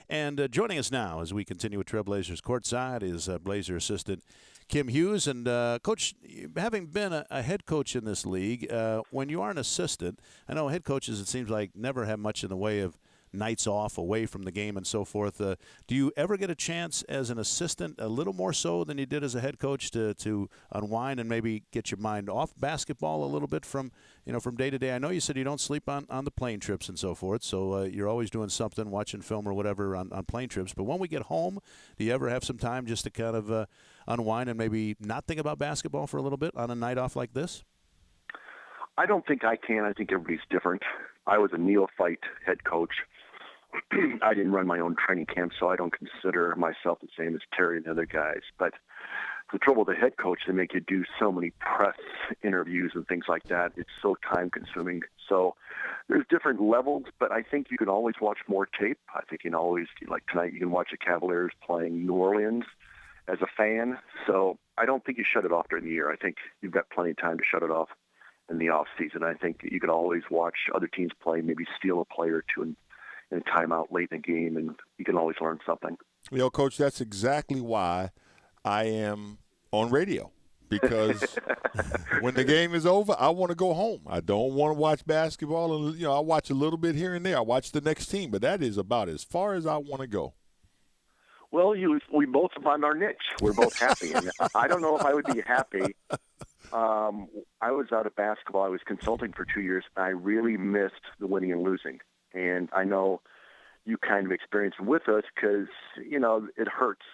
And joining us now as we continue with Trailblazers Courtside is Blazer assistant Kim Hughes. And, Coach, having been a head coach in this league, when you are an assistant, I know head coaches, it seems like, never have much in the way of nights off away from the game and so forth. Do you ever get a chance as an assistant, a little more so than you did as a head coach, to unwind and maybe get your mind off basketball a little bit from day to day? I know you said you don't sleep on the plane trips and so forth, so you're always doing something, watching film or whatever on plane trips. But when we get home, do you ever have some time just to kind of unwind and maybe not think about basketball for a little bit on a night off like this? I don't think I can. I think everybody's different. I was a neophyte head coach. I didn't run my own training camp, so I don't consider myself the same as Terry and the other guys. But the trouble with the head coach, they make you do so many press interviews and things like that. It's so time-consuming. So there's different levels, but I think you can always watch more tape. I think you can always, like tonight, you can watch the Cavaliers playing New Orleans as a fan. So I don't think you shut it off during the year. I think you've got plenty of time to shut it off in the off season. I think you can always watch other teams play, maybe steal a play or two in a timeout late in the game, and you can always learn something. Coach, that's exactly why I am on radio, because when the game is over, I want to go home. I don't want to watch basketball, and I watch a little bit here and there. I watch the next team, but that is about as far as I want to go. Well, we both found our niche. We're both happy. And I don't know if I would be happy. I was out of basketball. I was consulting for 2 years, and I really missed the winning and losing. And I know you kind of experienced it with us because, it hurts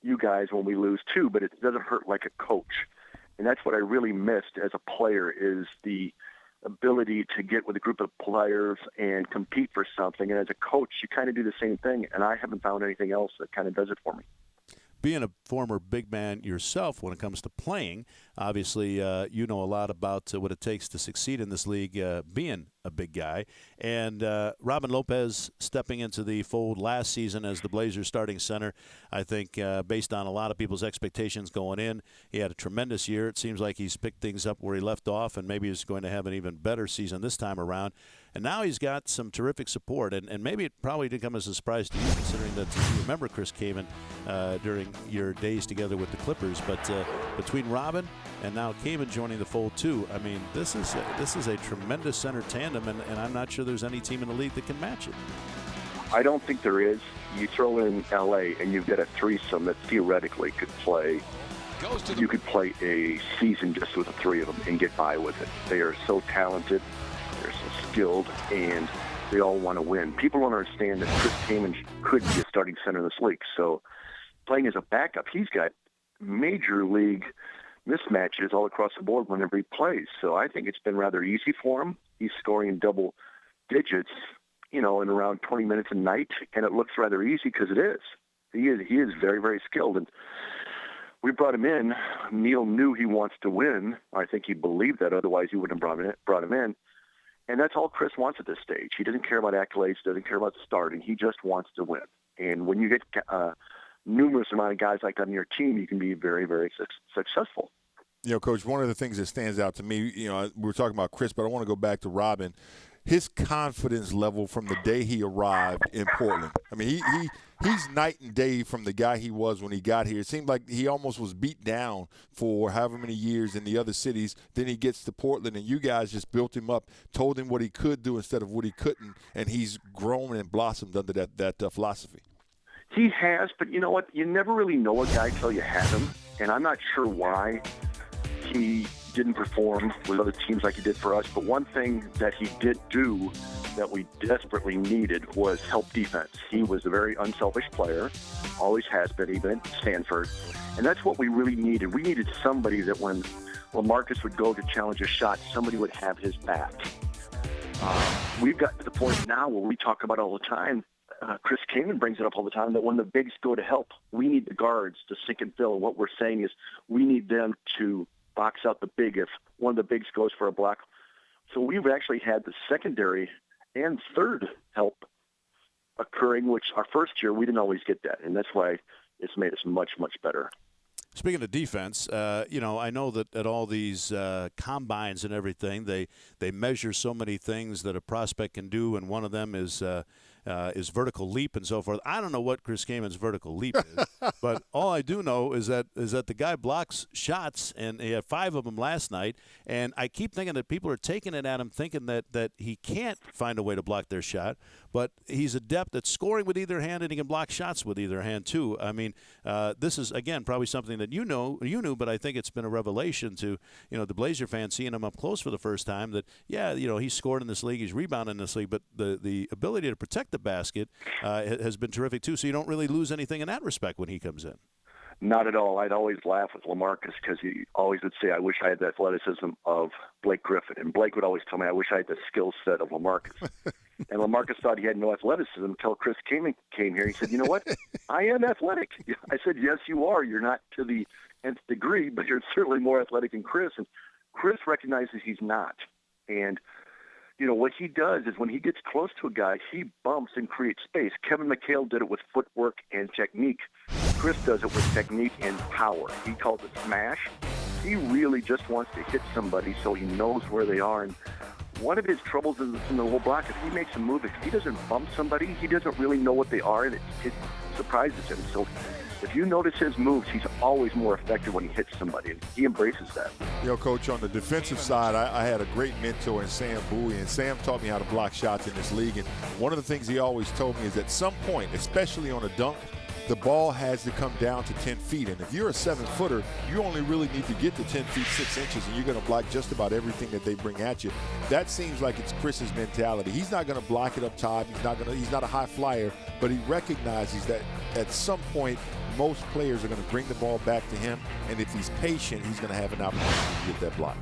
you guys when we lose too, but it doesn't hurt like a coach. And that's what I really missed as a player, is the ability to get with a group of players and compete for something. And as a coach, you kind of do the same thing, and I haven't found anything else that kind of does it for me. Being a former big man yourself when it comes to playing, obviously you know a lot about what it takes to succeed in this league, being a big guy. And Robin Lopez stepping into the fold last season as the Blazers starting center, I think based on a lot of people's expectations going in, he had a tremendous year. It seems like he's picked things up where he left off, and maybe he's going to have an even better season this time around. And now he's got some terrific support, and maybe it probably didn't come as a surprise to you, considering that you remember Chris Kaman during your days together with the Clippers. But between Robin and now Kaman joining the fold too, I mean, this is a tremendous center tandem, and I'm not sure there's any team in the league that can match it. I don't think there is. You throw in L.A. and you've got a threesome that theoretically could play. You could play a season just with the three of them and get by with it. They are so talented. They're so skilled, and they all want to win. People don't understand that Chris Kaman could be a starting center in this league. So playing as a backup, he's got major league mismatches all across the board whenever he plays. So I think it's been rather easy for him. He's scoring in double digits, in around 20 minutes a night, and it looks rather easy because it is. He is very, very skilled. And we brought him in. Neil knew he wants to win. I think he believed that. Otherwise, he wouldn't have brought him in. And that's all Chris wants at this stage. He doesn't care about accolades, doesn't care about starting. He just wants to win. And when you get numerous amount of guys like that on your team, you can be very, very successful. Coach, one of the things that stands out to me, we were talking about Chris, but I want to go back to Robin. His confidence level from the day he arrived in Portland. I mean, he's night and day from the guy he was when he got here. It seemed like he almost was beat down for however many years in the other cities. Then he gets to Portland, and you guys just built him up, told him what he could do instead of what he couldn't, and he's grown and blossomed under that philosophy. He has, but you know what? You never really know a guy till you have him, and I'm not sure why he didn't perform with other teams like he did for us. But one thing that he did do that we desperately needed was help defense. He was a very unselfish player, always has been, even at Stanford. And that's what we really needed. We needed somebody that when Marcus would go to challenge a shot, somebody would have his back. We've got to the point now where we talk about all the time, Chris Kaman brings it up all the time, that when the bigs go to help, we need the guards to sink and fill. And what we're saying is we need them to box out the big if one of the bigs goes for a block. So we've actually had the secondary and third help occurring, which our first year we didn't always get that, and that's why it's made us much, much better. Speaking of defense, I know that at all these combines and everything, they measure so many things that a prospect can do, and one of them is his vertical leap and so forth. I don't know what Chris Kaman's vertical leap is, but all I do know is that the guy blocks shots, and he had 5 of them last night. And I keep thinking that people are taking it at him, thinking that he can't find a way to block their shot. But he's adept at scoring with either hand, and he can block shots with either hand too. I mean, this is again probably something that you knew, but I think it's been a revelation to the Blazer fans seeing him up close for the first time. That he's scored in this league, he's rebounded in this league, but the ability to protect the basket has been terrific too. So you don't really lose anything in that respect when he comes in. Not at all. I'd always laugh with LaMarcus because he always would say, I wish I had the athleticism of Blake Griffin. And Blake would always tell me, I wish I had the skill set of LaMarcus. And LaMarcus thought he had no athleticism until Chris came here. He said, you know what? I am athletic. I said, yes, you are. You're not to the nth degree, but you're certainly more athletic than Chris. And Chris recognizes he's not. And what he does is when he gets close to a guy, he bumps and creates space. Kevin McHale did it with footwork and technique. Chris does it with technique and power. He calls it smash. He really just wants to hit somebody so he knows where they are. And one of his troubles in the low block, if he makes a move, if he doesn't bump somebody, he doesn't really know what they are, and it surprises him. So if you notice his moves, he's always more effective when he hits somebody, and he embraces that. Coach, on the defensive side, I had a great mentor in Sam Bowie, and Sam taught me how to block shots in this league. And one of the things he always told me is at some point, especially on a dunk, the ball has to come down to 10 feet. And if you're a 7-footer, you only really need to get to 10 feet, 6 inches, and you're going to block just about everything that they bring at you. That seems like it's Chris's mentality. He's not going to block it up top. He's not a high flyer, but he recognizes that at some point, most players are going to bring the ball back to him, and if he's patient, he's going to have an opportunity to get that block.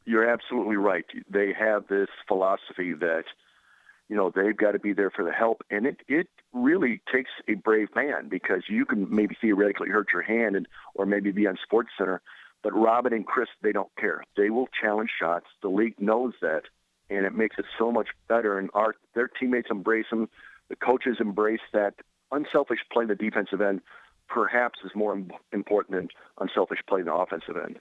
You're absolutely right. They have this philosophy that, they've got to be there for the help, and it really takes a brave man because you can maybe theoretically hurt your hand or maybe be on SportsCenter, but Robin and Chris, they don't care. They will challenge shots. The league knows that, and it makes it so much better, and their teammates embrace them. The coaches embrace that. Unselfish play in the defensive end perhaps is more important than unselfish play in the offensive end.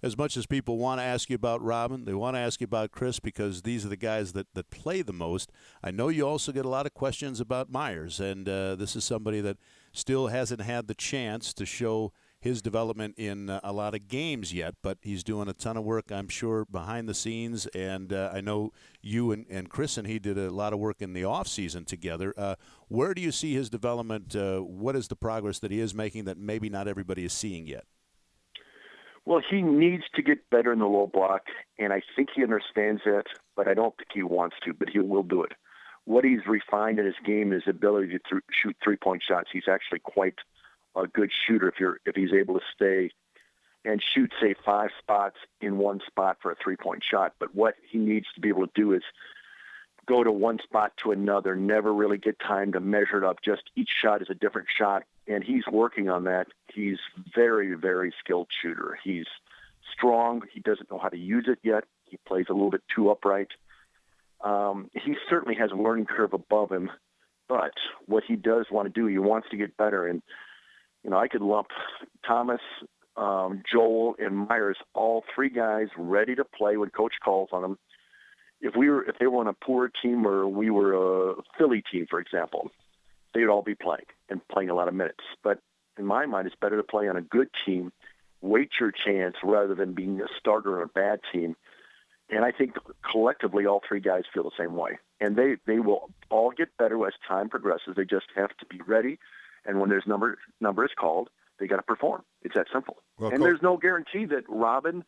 As much as people want to ask you about Robin, they want to ask you about Chris because these are the guys that play the most. I know you also get a lot of questions about Myers, and this is somebody that still hasn't had the chance to show his development in a lot of games yet, but he's doing a ton of work, I'm sure, behind the scenes. And I know you and Chris and he did a lot of work in the offseason together. Where do you see his development? What is the progress that he is making that maybe not everybody is seeing yet? Well, he needs to get better in the low block, and I think he understands that, but I don't think he wants to, but he will do it. What he's refined in his game is ability to shoot three-point shots. He's actually quite a good shooter if he's able to stay and shoot, say, 5 spots in one spot for a three-point shot. But what he needs to be able to do is go to one spot to another, never really get time to measure it up. Just each shot is a different shot, and he's working on that. He's very, very skilled shooter. He's strong. He doesn't know how to use it yet. He plays a little bit too upright. He certainly has a learning curve above him, but what he does want to do, he wants to get better. And, I could lump Thomas, Joel, and Myers, all 3 guys ready to play when Coach calls on them. If they were on a poor team or we were a Philly team, for example, they would all be playing a lot of minutes. But in my mind, it's better to play on a good team, wait your chance rather than being a starter on a bad team. And I think collectively all 3 guys feel the same way. And they will all get better as time progresses. They just have to be ready. And when there's number is called, they got to perform. It's that simple. Well, and there's no guarantee that Robin,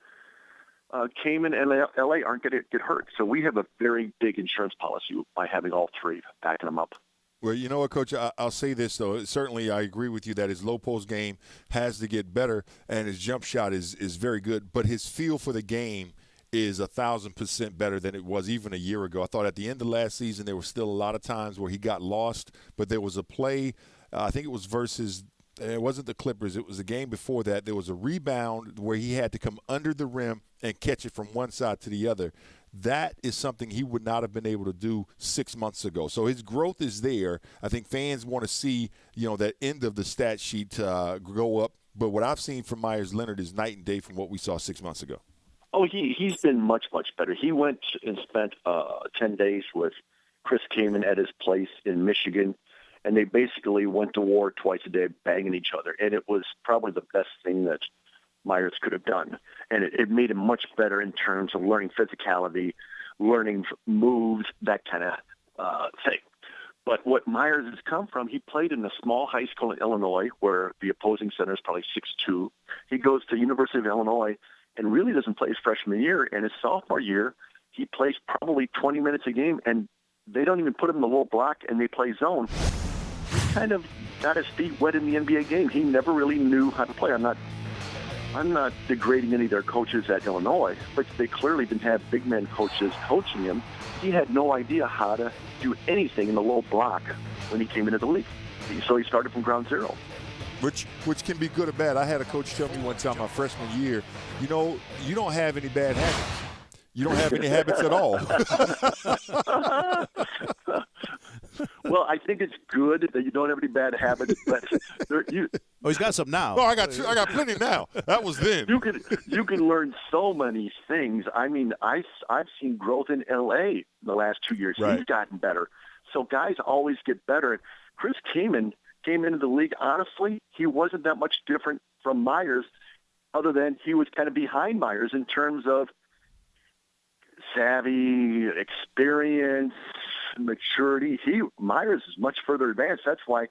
Kaman, and L.A. aren't going to get hurt. So we have a very big insurance policy by having all 3 backing them up. Well, you know what, Coach, I'll say this, though. Certainly I agree with you that his low post game has to get better, and his jump shot is very good. But his feel for the game is 1,000% better than it was even a year ago. I thought at the end of last season there were still a lot of times where he got lost, but there was a play, I think it was versus – it wasn't the Clippers. It was the game before that. There was a rebound where he had to come under the rim and catch it from one side to the other. That is something he would not have been able to do 6 months ago. So his growth is there. I think fans want to see, that end of the stat sheet go up. But what I've seen from Myers Leonard is night and day from what we saw 6 months ago. Oh, he's been much, much better. He went and spent 10 days with Chris Kaman at his place in Michigan, and they basically went to war twice a day, banging each other. And it was probably the best thing that Myers could have done. And it made him much better in terms of learning physicality, learning moves, that kind of thing. But what Myers has come from, he played in a small high school in Illinois where the opposing center is probably 6'2". He goes to University of Illinois and really doesn't play his freshman year. And his sophomore year, he plays probably 20 minutes a game, and they don't even put him in the low block, and they play zone. He kind of got his feet wet in the NBA game. He never really knew how to play. I'm not degrading any of their coaches at Illinois, but they clearly didn't have big men coaches coaching him. He had no idea how to do anything in the low block when he came into the league. So he started from ground zero. Which can be good or bad. I had a coach tell me one time my freshman year, you don't have any bad habits. You don't have any habits at all. Well, I think it's good that you don't have any bad habits, but he's got some now. No, I got plenty now. That was then. You can learn so many things. I mean, I've seen growth in L.A. the last 2 years. Right. He's gotten better. So guys always get better. Chris Kaman came into the league. Honestly, he wasn't that much different from Myers, other than he was kind of behind Myers in terms of savvy, experience, maturity. Myers is much further advanced. That's why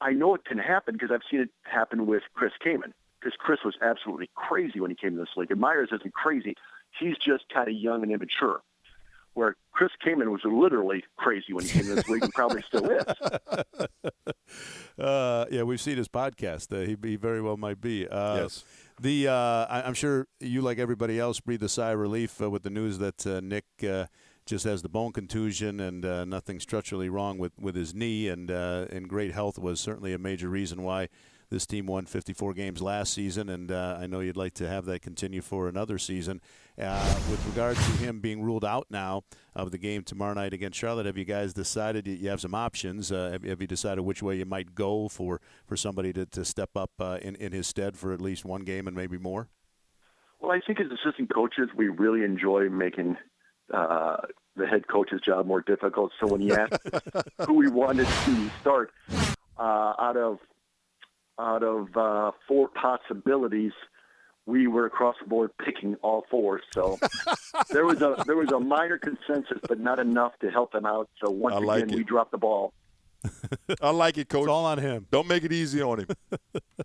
I know it can happen, because I've seen it happen with Chris Kaman. Because Chris was absolutely crazy when he came to this league. And Myers isn't crazy. He's just kind of young and immature. Where Chris Kaman was literally crazy when he came to this league and probably still is. Yeah, we've seen his podcast. He very well might be. Yes. I'm sure you, like everybody else, breathed a sigh of relief with the news that Nick just has the bone contusion and nothing structurally wrong with his knee, and great health was certainly a major reason why this team won 54 games last season, and I know you'd like to have that continue for another season. With regard to him being ruled out now of the game tomorrow night against Charlotte, have you guys decided, you have some options, have you decided which way you might go for somebody to step up in his stead for at least one game and maybe more? Well, I think as assistant coaches, we really enjoy making the head coach's job more difficult. So when you asked who we wanted to start, out of 4 possibilities, we were across the board picking all 4. So there was a minor consensus, but not enough to help them out. So once again, we dropped the ball. I like it, Coach. It's all on him. Don't make it easy on him.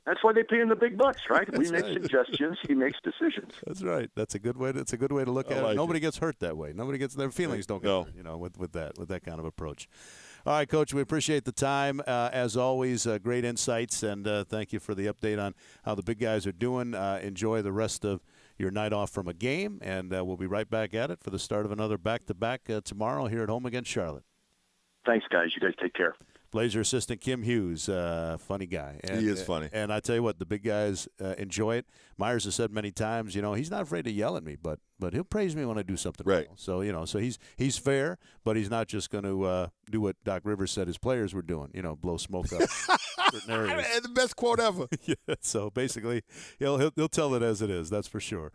That's why they pay him the big bucks, right? We make suggestions, he makes decisions. That's right. That's a good way. That's a good way to look at it. Nobody gets hurt that way. Nobody gets their feelings don't get hurt, with that kind of approach. All right, Coach, we appreciate the time. As always, great insights, and thank you for the update on how the big guys are doing. Enjoy the rest of your night off from a game, and we'll be right back at it for the start of another back-to-back tomorrow here at home against Charlotte. Thanks, guys. You guys take care. Blazer assistant Kim Hughes, funny guy. And, he is funny. And I tell you what, the big guys enjoy it. Myers has said many times, he's not afraid to yell at me, but he'll praise me when I do something right. well. So, so he's fair, but he's not just going to do what Doc Rivers said his players were doing, blow smoke up certain areas. The best quote ever. Yeah, so basically, he'll tell it as it is, that's for sure.